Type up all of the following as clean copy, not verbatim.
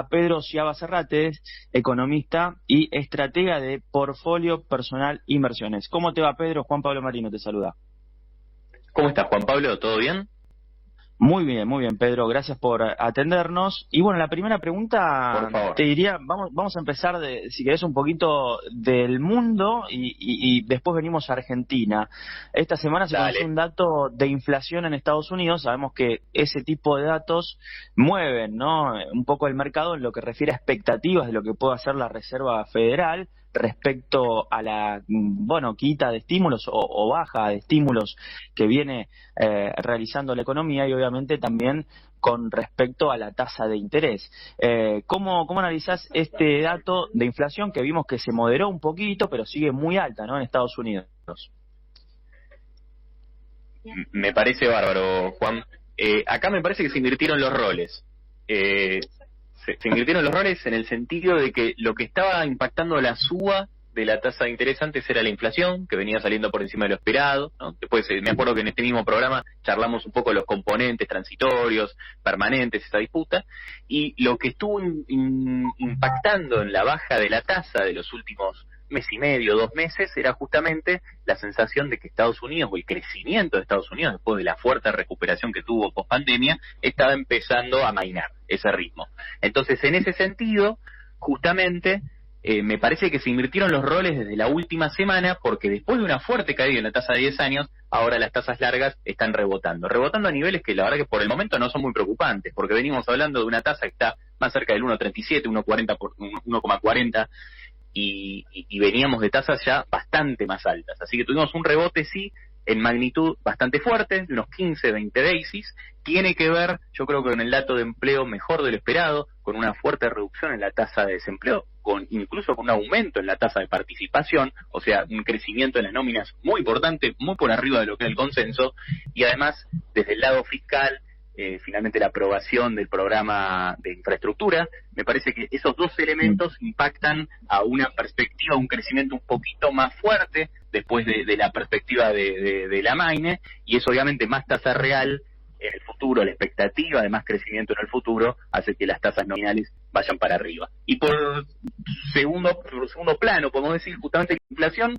Pedro Ciaba Serrates, economista y estratega de Portfolio Personal Inversiones. ¿Cómo te va, Pedro? Juan Pablo Marino te saluda. ¿Cómo estás, Juan Pablo? ¿Todo bien? Muy bien, Pedro. Gracias por atendernos. Y bueno, la primera pregunta, Por favor. te diría, vamos a empezar, si querés, un poquito del mundo y después venimos a Argentina. Esta semana se conoció un dato de inflación en Estados Unidos. Sabemos que ese tipo de datos mueven, ¿no?, un poco el mercado en lo que refiere a expectativas de lo que puede hacer la Reserva Federal respecto a la, quita de estímulos o baja de estímulos que viene realizando la economía, y obviamente también con respecto a la tasa de interés. ¿Cómo analizás este dato de inflación que vimos que se moderó un poquito, pero sigue muy alta, ¿no?, en Estados Unidos? Me parece bárbaro, Juan. Acá me parece que se invirtieron los roles. Se invirtieron los roles en el sentido de que lo que estaba impactando la suba de la tasa de interés antes era la inflación, que venía saliendo por encima de lo esperado, ¿no? Después me acuerdo que en este mismo programa charlamos un poco de los componentes transitorios, permanentes, esa disputa, y lo que estuvo impactando en la baja de la tasa de los últimos mes y medio, 2 meses, era justamente la sensación de que Estados Unidos, o el crecimiento de Estados Unidos, después de la fuerte recuperación que tuvo post pandemia, estaba empezando a amainar ese ritmo. Entonces, en ese sentido, justamente, me parece que se invirtieron los roles desde la última semana, porque después de una fuerte caída en la tasa de 10 años, ahora las tasas largas están rebotando a niveles que la verdad que por el momento no son muy preocupantes, porque venimos hablando de una tasa que está más cerca del 1,37, 1,40, y veníamos de tasas ya bastante más altas. Así que tuvimos un rebote, sí, en magnitud bastante fuerte, de unos 15, 20 basis. Tiene que ver, yo creo que con el dato de empleo mejor de lo esperado, con una fuerte reducción en la tasa de desempleo, incluso con un aumento en la tasa de participación, o sea, un crecimiento en las nóminas muy importante, muy por arriba de lo que es el consenso, y además, desde el lado fiscal, finalmente la aprobación del programa de infraestructura. Me parece que esos dos elementos impactan a una perspectiva, un crecimiento un poquito más fuerte después de la perspectiva de la MAINE, y eso obviamente más tasa real en el futuro, la expectativa de más crecimiento en el futuro hace que las tasas nominales vayan para arriba. Y por segundo plano, podemos decir, justamente la inflación,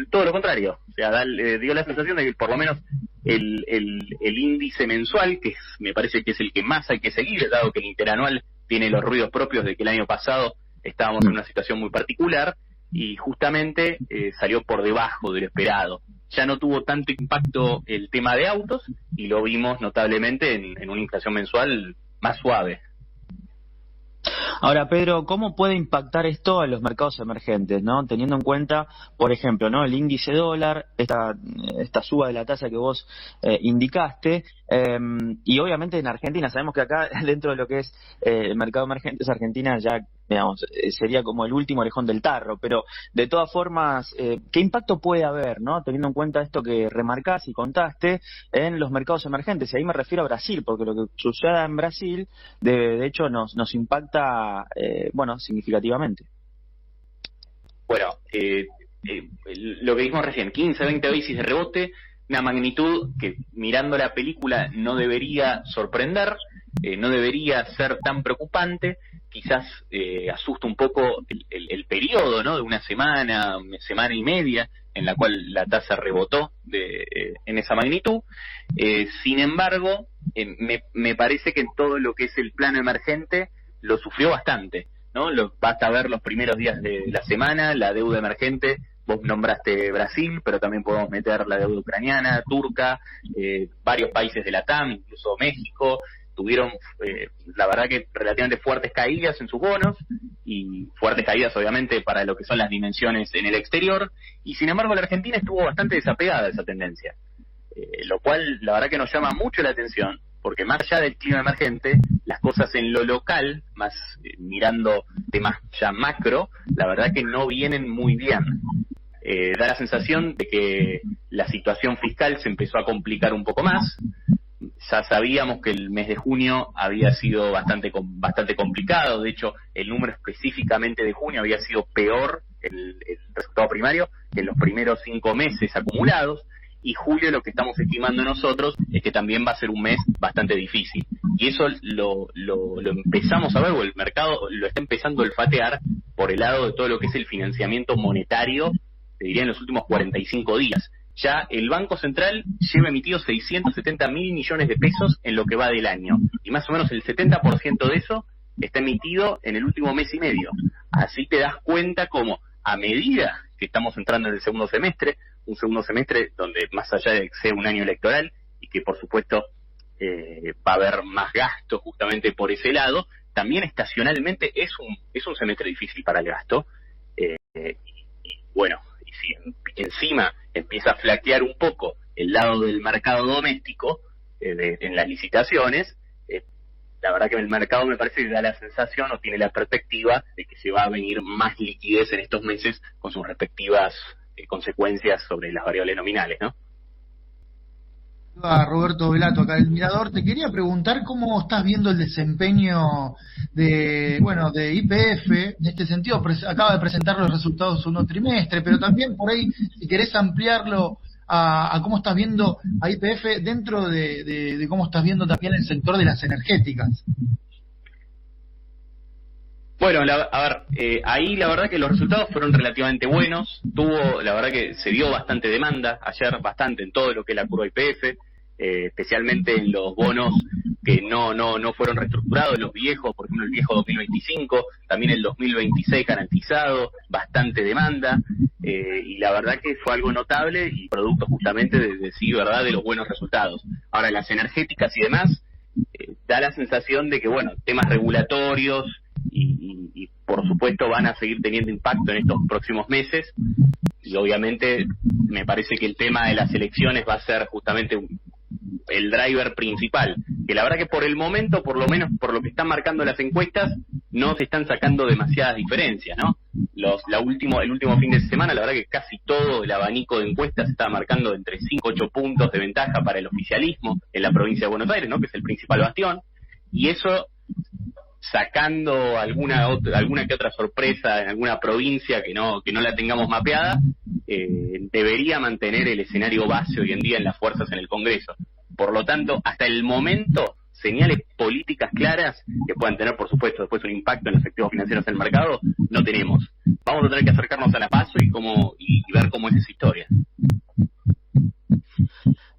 todo lo contrario. O sea, dio la sensación de que por lo menos el índice mensual, que me parece que es el que más hay que seguir, dado que el interanual tiene los ruidos propios de que el año pasado estábamos en una situación muy particular, y justamente salió por debajo de lo esperado. Ya no tuvo tanto impacto el tema de autos, y lo vimos notablemente en una inflación mensual más suave. Ahora, Pedro, ¿cómo puede impactar esto a los mercados emergentes, ¿no? Teniendo en cuenta, por ejemplo, ¿no?, el índice dólar, esta suba de la tasa que vos indicaste, y obviamente en Argentina, sabemos que acá dentro de lo que es el mercado emergente, Argentina ya, digamos, sería como el último orejón del tarro, pero de todas formas, ¿qué impacto puede haber, ¿no?, teniendo en cuenta esto que remarcás y contaste en los mercados emergentes? Y ahí me refiero a Brasil, porque lo que suceda en Brasil, de hecho, nos impacta, significativamente. Bueno, lo que dijimos recién, 15, 20 basis de rebote, una magnitud que mirando la película no debería sorprender, no debería ser tan preocupante. Quizás asusta un poco el periodo, ¿no?, de una semana y media en la cual la tasa rebotó en esa magnitud. Sin embargo, me parece que en todo lo que es el plano emergente lo sufrió bastante, ¿no? Basta ver los primeros días de la semana, la deuda emergente. Vos nombraste Brasil, pero también podemos meter la deuda ucraniana, turca, varios países de la TAM, incluso México, tuvieron, la verdad que relativamente fuertes caídas en sus bonos, y fuertes caídas obviamente para lo que son las dimensiones en el exterior, y sin embargo la Argentina estuvo bastante desapegada de esa tendencia, lo cual la verdad que nos llama mucho la atención, porque más allá del clima emergente, las cosas en lo local, más mirando temas ya macro, la verdad que no vienen muy bien. Da la sensación de que la situación fiscal se empezó a complicar un poco más. Ya sabíamos que el mes de junio había sido bastante complicado. De hecho, el número específicamente de junio había sido peor, el resultado primario, que en los primeros 5 meses acumulados. y julio lo que estamos estimando nosotros es que también va a ser un mes bastante difícil. Y eso lo empezamos a ver, o el mercado lo está empezando a olfatear por el lado de todo lo que es el financiamiento monetario, te diría en los últimos 45 días. Ya el Banco Central lleva emitido 670.000 millones de pesos en lo que va del año, y más o menos el 70% de eso está emitido en el último mes y medio. Así te das cuenta como a medida que estamos entrando en el segundo semestre, un segundo semestre donde más allá de que sea un año electoral y que por supuesto va a haber más gasto justamente por ese lado, también estacionalmente es un semestre difícil para el gasto. Bueno, y si encima empieza a flaquear un poco el lado del mercado doméstico en las licitaciones, la verdad que el mercado me parece que da la sensación o tiene la perspectiva de que se va a venir más liquidez en estos meses con sus respectivas consecuencias sobre las variables nominales, ¿no? Roberto Velato, acá del Mirador. Te quería preguntar cómo estás viendo el desempeño de YPF. En este sentido, acaba de presentar los resultados de su segundo trimestre, pero también por ahí, si querés ampliarlo a cómo estás viendo a YPF dentro de cómo estás viendo también el sector de las energéticas. Bueno, ahí la verdad que los resultados fueron relativamente buenos. La verdad que se dio bastante demanda ayer, bastante en todo lo que es la curva YPF, especialmente en los bonos que no fueron reestructurados, los viejos, por ejemplo el viejo 2025, también el 2026 garantizado, bastante demanda, y la verdad que fue algo notable y producto justamente de los buenos resultados. Ahora, las energéticas y demás, da la sensación de que, temas regulatorios y por supuesto van a seguir teniendo impacto en estos próximos meses, y obviamente me parece que el tema de las elecciones va a ser justamente el driver principal, que la verdad que por el momento, por lo menos por lo que están marcando las encuestas, no se están sacando demasiadas diferencias, ¿no? El último fin de semana, la verdad que casi todo el abanico de encuestas está marcando entre 5 8 puntos de ventaja para el oficialismo en la provincia de Buenos Aires, ¿no? Que es el principal bastión, y eso sacando alguna que otra sorpresa en alguna provincia que no la tengamos mapeada, debería mantener el escenario base hoy en día en las fuerzas en el Congreso. Por lo tanto, hasta el momento, señales políticas claras que puedan tener, por supuesto, después un impacto en los activos financieros del mercado, no tenemos. Vamos a tener que acercarnos a la PASO y ver cómo es esa historia.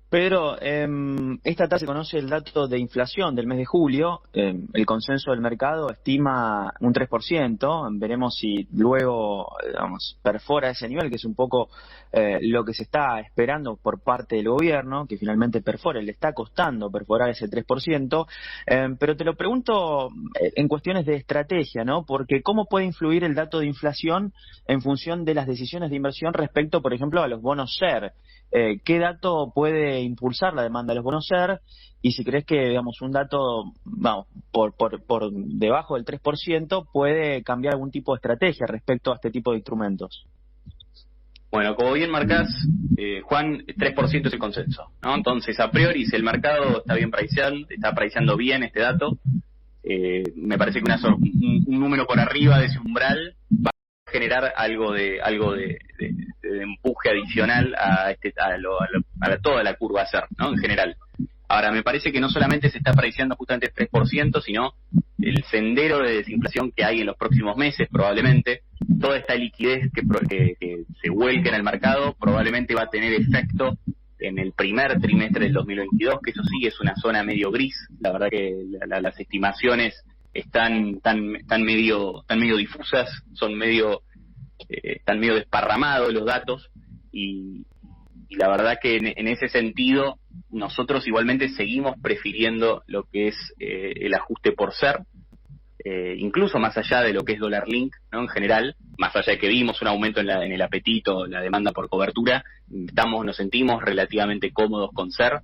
Pedro, esta tarde se conoce el dato de inflación del mes de julio. El consenso del mercado estima un 3%. Veremos si luego, perfora ese nivel, que es un poco lo que se está esperando por parte del gobierno, que finalmente perfore. Le está costando perforar ese 3%. Pero te lo pregunto en cuestiones de estrategia, ¿no? Porque ¿cómo puede influir el dato de inflación en función de las decisiones de inversión respecto, por ejemplo, a los bonos SER? ¿Qué dato puede impulsar la demanda de los bonos SER? Y si crees que, un dato, por debajo del 3% puede cambiar algún tipo de estrategia respecto a este tipo de instrumentos. Bueno, como bien marcás, Juan, 3% es el consenso, ¿no? Entonces, a priori, si el mercado está priceando bien este dato, me parece que un número por arriba de ese umbral va a generar algo de empuje adicional a toda la curva SER, ¿no? En general. Ahora, me parece que no solamente se está priceando justamente el 3%, sino el sendero de desinflación que hay en los próximos meses, probablemente. Toda esta liquidez que se vuelque en el mercado probablemente va a tener efecto en el primer trimestre del 2022, que eso sí es una zona medio gris. La verdad que las estimaciones están medio difusas, están medio desparramados los datos, y la verdad que en ese sentido nosotros igualmente seguimos prefiriendo lo que es el ajuste por SER, incluso más allá de lo que es dólar link, ¿no? En general, más allá de que vimos un aumento en el apetito, la demanda por cobertura, nos sentimos relativamente cómodos con SER,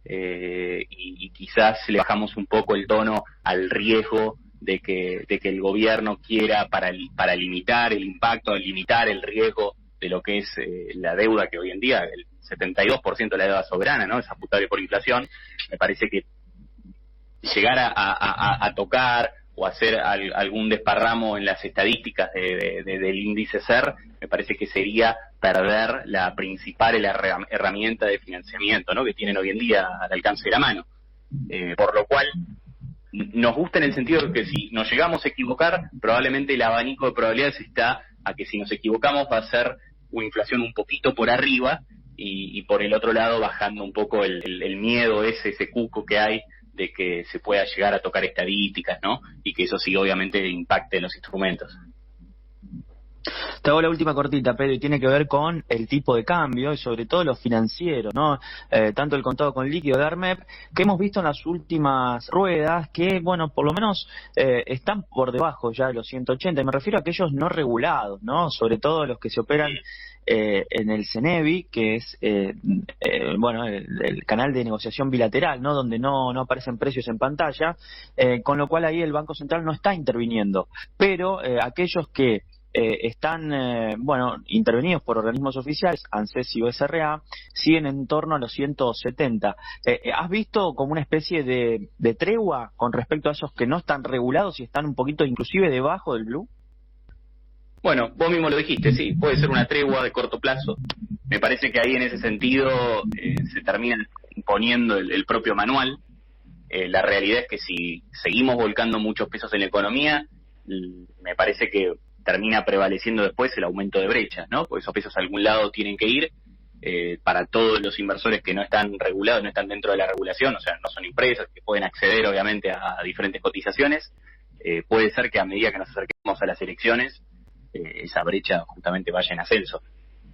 y quizás le bajamos un poco el tono al riesgo de que el gobierno quiera para limitar el impacto, limitar el riesgo de lo que es la deuda, que hoy en día el 72% de la deuda soberana, ¿no?, es ajustable por inflación. Me parece que llegar a tocar o hacer algún desparramo en las estadísticas del índice SER, me parece que sería perder la principal herramienta de financiamiento, ¿no?, que tienen hoy en día al alcance de la mano. Por lo cual, nos gusta en el sentido de que si nos llegamos a equivocar, probablemente el abanico de probabilidades está a que si nos equivocamos va a ser una inflación un poquito por arriba y por el otro lado bajando un poco el miedo ese cuco que hay de que se pueda llegar a tocar estadísticas, ¿no? Y que eso sí obviamente impacte en los instrumentos. Te hago la última cortita, Pedro, y tiene que ver con el tipo de cambio y sobre todo los financieros, ¿no? Tanto el contado con líquido de ARMEP, que hemos visto en las últimas ruedas, que, bueno, por lo menos están por debajo ya de los 180, y me refiero a aquellos no regulados, ¿no? Sobre todo los que se operan en el CENEVI, que es, bueno, el canal de negociación bilateral, ¿no?, donde no aparecen precios en pantalla, con lo cual ahí el Banco Central no está interviniendo. Pero aquellos que están, bueno, intervenidos por organismos oficiales, ANSES y OSRA, siguen en torno a los 170. ¿Has visto como una especie de tregua con respecto a esos que no están regulados y están un poquito inclusive debajo del blue? Bueno, vos mismo lo dijiste, sí, puede ser una tregua de corto plazo. Me parece que ahí en ese sentido se termina imponiendo el propio manual. La realidad es que si seguimos volcando muchos pesos en la economía, me parece que termina prevaleciendo después el aumento de brechas, ¿no? Porque esos pesos a algún lado tienen que ir. Para todos los inversores que no están regulados, no están dentro de la regulación, o sea, no son empresas que pueden acceder obviamente a diferentes cotizaciones, puede ser que a medida que nos acerquemos a las elecciones, esa brecha justamente vaya en ascenso.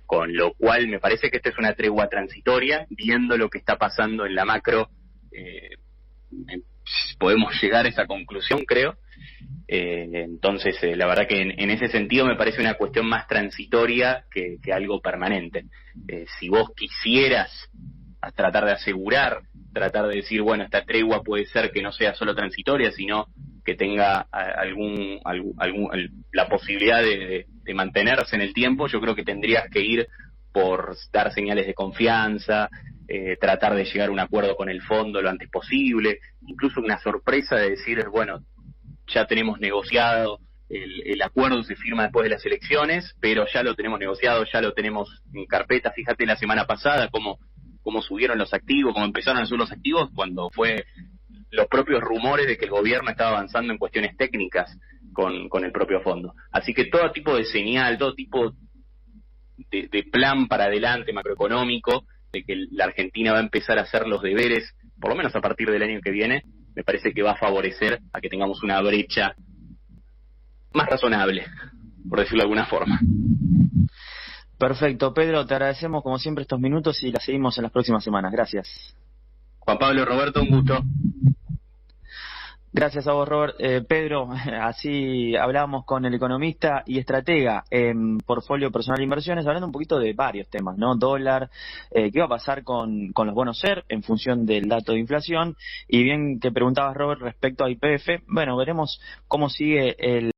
Con lo cual me parece que esta es una tregua transitoria, viendo lo que está pasando en la macro, podemos llegar a esa conclusión, creo. Entonces, la verdad que en ese sentido me parece una cuestión más transitoria que algo permanente. Si vos quisieras tratar de asegurar, tratar de decir, bueno, esta tregua puede ser que no sea solo transitoria, sino que tenga la posibilidad de mantenerse en el tiempo, yo creo que tendrías que ir por dar señales de confianza, tratar de llegar a un acuerdo con el fondo lo antes posible, incluso una sorpresa de decir, bueno, ya tenemos negociado, el acuerdo se firma después de las elecciones, pero ya lo tenemos negociado, ya lo tenemos en carpeta. Fíjate la semana pasada cómo subieron los activos, cómo empezaron a subir los activos, cuando fue los propios rumores de que el gobierno estaba avanzando en cuestiones técnicas con el propio fondo. Así que todo tipo de señal, todo tipo de plan para adelante macroeconómico, de que la Argentina va a empezar a hacer los deberes, por lo menos a partir del año que viene, me parece que va a favorecer a que tengamos una brecha más razonable, por decirlo de alguna forma. Perfecto, Pedro, te agradecemos como siempre estos minutos y la seguimos en las próximas semanas. Gracias. Juan Pablo, Roberto, un gusto. Gracias a vos, Robert. Pedro, así hablábamos con el economista y estratega en Portfolio Personal de Inversiones, hablando un poquito de varios temas, ¿no? Dólar, qué va a pasar con los bonos SER en función del dato de inflación, y bien que preguntabas, Robert, respecto a YPF, bueno, veremos cómo sigue el